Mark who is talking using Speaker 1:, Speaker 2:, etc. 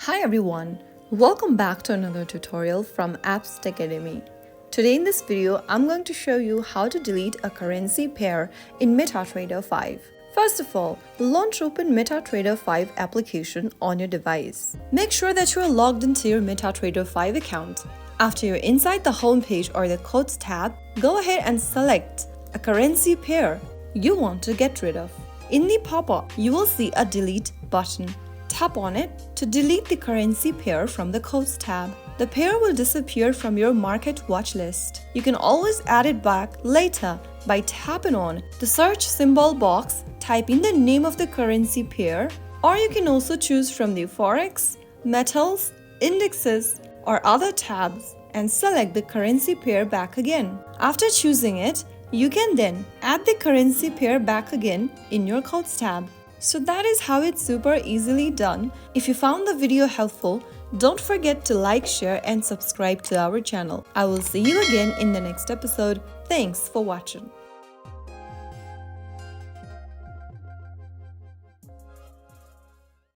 Speaker 1: Hi everyone, welcome back to another tutorial from Apps Tech Academy. Today in this video, I'm going to show you how to delete a currency pair in MetaTrader 5. First of all, launch open MetaTrader 5 application on your device. Make sure that you're logged into your MetaTrader 5 account. After you're inside the home page or the Codes tab, go ahead and select a currency pair you want to get rid of. In the pop-up, you will see a delete button. Tap on it to delete the currency pair from the Codes tab. The pair will disappear from your market watch list. You can always add it back later by tapping on the search symbol box, type in the name of the currency pair, or you can also choose from the Forex, metals, indexes, or other tabs and select the currency pair back again. After choosing it, you can then add the currency pair back again in your Codes tab. So that is how it's super easily done. If you found the video helpful, don't forget to like, share and subscribe to our channel. I will see you again in the next episode. Thanks for watching.